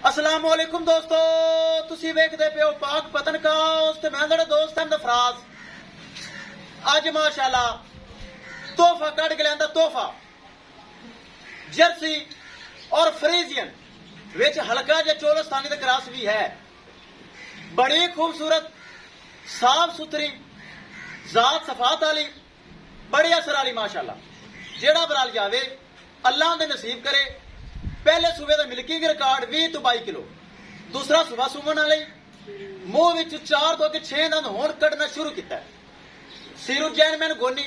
अस्सलाम वालेकुम दोस्तों, तुसी वेखदे पे हो पाक पतन काउस ते मैं जेह्ड़े दोस्त हैं दफराज। अज माशाल्लाह तोहफा कड़ के लियांदा तोहफा जर्सी और फ्रीजियन विच हल्का जिहा चोलस्तानी दा क्रॉस भी है। बड़ी खूबसूरत साफ सुथरी जात सफात वाली बड़ी असर वाली माशाल्लाह। जेड़ा बराल जावे अल्लाह दे नसीब करे। पहले सूबे का मिल्किंग रिकॉर्ड 20 तो 22 किलो, दूसरा सुबह सुमन वाले मूह 4 तो 6 दंद होण कढ़ना शुरू किया। सिरू जैनमैन गोनी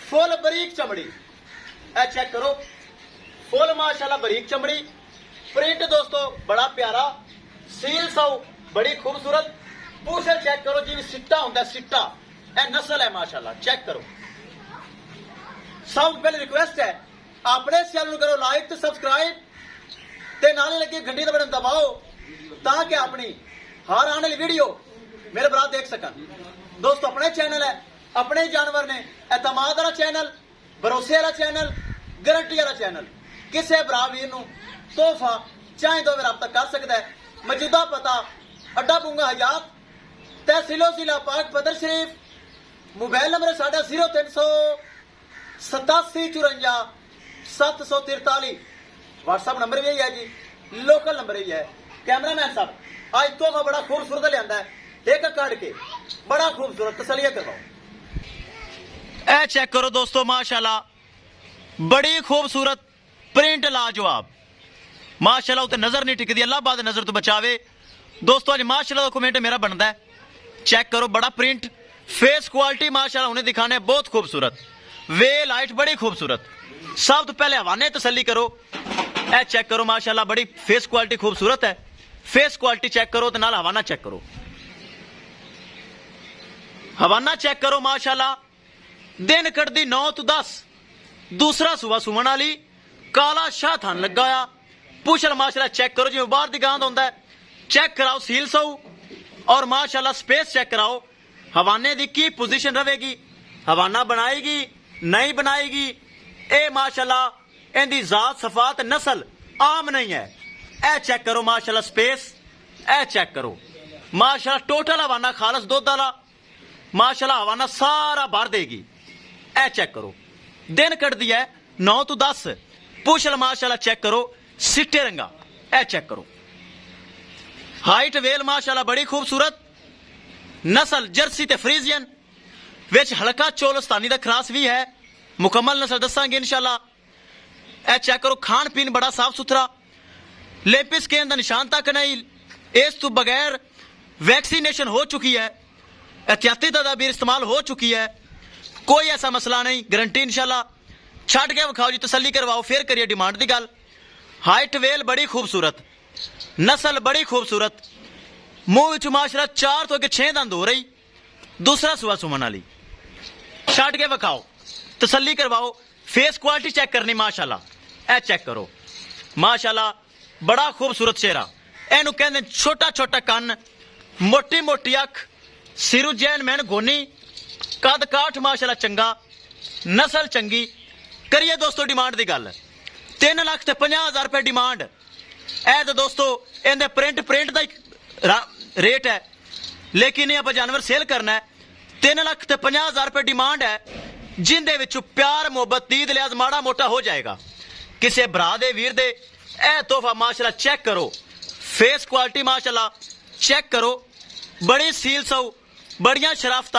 फुल बरीक चमड़ी, ए चेक करो फुल माशाल्लाह बरीक चमड़ी। प्रिंट दोस्तों बड़ा प्यारा, सील सौ बड़ी खूबसूरत। पूछल चेक करो जी सिट्टा होंदा सिट्टा, ए नस्ल है माशाल्लाह। चेक करो। सब पहले रिक्वेस्ट है अपने चैनल करो लाइक तो सब्सक्राइब ते नाले लगे घंटी का बटन दबाओ ताकि अपनी हर आने वाली वीडियो मेरे भरा देख सकन। दोस्तों अपने चैनल है, अपने जानवर ने, एतमाद वाला चैनल, भरोसे वाला चैनल, गारंटी वाला चैनल। किसी भरा वीर नूं तोहफा चाहे तो रब्ता कर सकता है। मौजूदा पता अड्डा बूंगा हयात, तहसीलो जिला पाक बदर शरीफ। मोबाइल नंबर है साढ़ा 0300 87 54 743। व्हाट्सएप नंबर भी यही है जी, लोकल नंबर यही है। कैमरामैन साहब आज तोहफा बड़ा खूबसूरत लिया है, एक काट के बड़ा खूबसूरत तसलिया करवाओ। ए चेक करो दोस्तों माशाल्लाह, बड़ी खूबसूरत प्रिंट लाजवाब माशाल्लाह। उते नजर नहीं टिकती, अल्लाह बाद नजर तो बचावे। दोस्तों आज माशाल्लाह का कमेंट मेरा बनता है। चेक करो बड़ा प्रिंट, फेस क्वालिटी माशाल्लाह उन्हें दिखाने बहुत खूबसूरत, वे लाइट बड़ी खूबसूरत। सब तो पहले हवाने तसल्ली करो। ए चेक करो माशाल्लाह बड़ी फेस क्वालिटी खूबसूरत है। फेस क्वालिटी चेक करो तो नाल हवाना चेक करो, हवाना चेक करो माशाल्लाह। दिन कटदी 9 तो 10, दूसरा सुबह सुमन वाली काला शाह थान लगाया। पूछल माशाल्लाह चेक करो जिवें बाहर दी गांद होंदा है। चेक कराओ सील सौ और माशाल्लाह स्पेस चेक कराओ। हवाने दी की पोजीशन रहेगी, हवाना बनाएगी नहीं बनाएगी। ए माशाल्लाह इनकी जात सफात नस्ल आम नहीं है। ए चेक करो माशाल्लाह स्पेस, ए चेक करो माशाल्लाह टोटल हवाना खालस दुध वाला माशाल्लाह। हवाना सारा भर देगी। ए चेक करो दिन कटदी है 9 तो 10। पूछल माशाल्लाह चेक करो सिट्टे रंगा, ए चेक करो। हाइट वेल माशाल्लाह बड़ी खूबसूरत। नस्ल जर्सी ते फ्रीजियन विच हल्का चोलस्तानी दा क्रॉस भी है। मुकम्मल नस्ल दसांगे इंशाल्लाह। ए चेक करो खान पीन बड़ा साफ सुथरा, लेपिस केन का निशान तक नहीं। इस तो बगैर वैक्सीनेशन हो चुकी है, एहतियाती तदाबीर इस्तेमाल हो चुकी है, कोई ऐसा मसला नहीं। गारंटी इंशाल्लाह। छड़ के विखाओ जी, तसल्ली करवाओ, फिर करिए डिमांड की गल। हाइट वेल बड़ी खूबसूरत, नस्ल बड़ी खूबसूरत। मुंह माशाल्लाह 4 तो 6 दंद हो रही, दूसरा सुबह सुमन वाली। छड़ के विखाओ, तसल्ली करवाओ, फेस क्वालिटी चेक करनी माशाल्लाह। ए चेक करो माशाल्लाह बड़ा खूबसूरत चेहरा। एनू कहते छोटा छोटा कन, मोटी मोटी अख, सिरू जैन मैन गोनी, कद काठ माशाल्लाह चंगा, नस्ल चंगी। करिए दोस्तों डिमांड की गल, 3,50,000 रुपए डिमांड। ए तो दोस्तों इनके प्रिंट का रेट है, लेकिन ये आप जानवर सेल करना है। 3,50,000 रुपए डिमांड है, जिंदे विचों प्यार मोहब्बत दीद लिहाज माड़ा मोटा हो जाएगा। किसी भरा दे वीर दे ए तोहफा माशाल्लाह चेक करो। फेस क्वालिटी माशाल्लाह चेक करो, बड़ी सील सौ, बड़िया शराफत।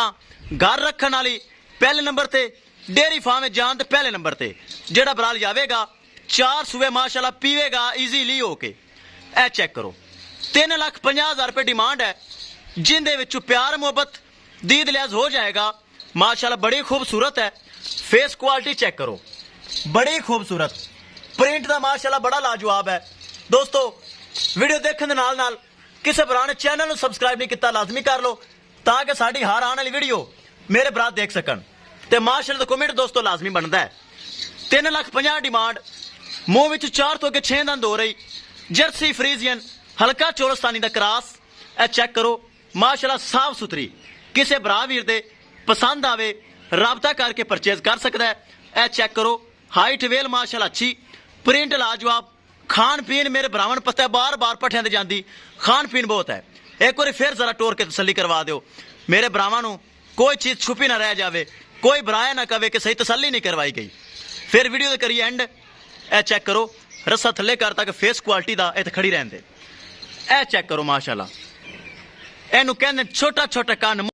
घर रखने वाली पहले नंबर ते, डेयरी फार्म जान तो पहले नंबर ते। जेड़ा बराल जावेगा 4 सुबह माशाल्लाह पीवेगा ईजीली होके। ए चेक करो 3,50,000 रुपए डिमांड है, जिंदे विचों प्यार मोहब्बत दीद लिहाज हो जाएगा माशाल्लाह। बड़ी खूबसूरत है, फेस क्वालिटी चेक करो बड़ी खूबसूरत। प्रिंट का माशाल्लाह बड़ा लाजवाब है। दोस्तों वीडियो देखने नाल नाल किसी भरा ने चैनल को सबसक्राइब नहीं किया लाजमी कर लो, ताकि साड़ी हर आने वाली वीडियो मेरे भरा देख सकन। ते माशाल्लाह तो कमेंट दोस्तों लाजमी बनता है। 3,50,000 डिमांड, मुंह में 4 तो 6 दंद हो रही, जर्सी फ्रीजियन हल्का चोलस्तानी का क्रॉस। ए चेक करो माशाल्लाह साफ सुथरी। किसी भरा वीर दे पसंद आवे राबता करके परचेज कर सकता है। ए चेक करो हाइट वेल माशाल्लाह अच्छी, प्रिंट लाजवाब, ਖਾਣ ਪੀਣ ਮੇਰੇ ਭਰਾਵਾਂ ਨੂੰ ਪਤਾ ਬਾਰ-ਬਾਰ ਪੱਠਿਆਂ ਤੇ ਜਾਂਦੀ, ਖਾਣ ਪੀਣ ਬਹੁਤ ਹੈ। ਇੱਕ ਵਾਰੀ ਫਿਰ ਜ਼ਰਾ ਟੋਰ ਕੇ ਤਸੱਲੀ ਕਰਵਾ ਦਿਓ ਮੇਰੇ ਭਰਾਵਾਂ ਨੂੰ, ਕੋਈ ਚੀਜ਼ ਛੁਪੀ ਨਾ ਰਹਿ ਜਾਵੇ, ਕੋਈ ਭਰਾ ਨਾ ਕਵੇ ਕਿ ਸਹੀ ਤਸੱਲੀ ਨਹੀਂ ਕਰਵਾਈ ਗਈ। ਫਿਰ ਵੀਡੀਓ ਦੇ ਕਰੀਏ ਐਂਡ। ਇਹ ਚੈੱਕ ਕਰੋ, ਰੱਸਾ ਥੱਲੇ ਕਰ ਤੱਕ ਫੇਸ ਕੁਆਲਿਟੀ ਦਾ ਇੱਥੇ ਖੜੀ ਰਹਿੰਦੇ। ਇਹ ਚੈੱਕ ਕਰੋ ਮਾਸ਼ਾਅੱਲਾ, ਇਹਨੂੰ ਕਹਿੰਦੇ ਛੋਟਾ ਛੋਟਾ ਕੰਨ।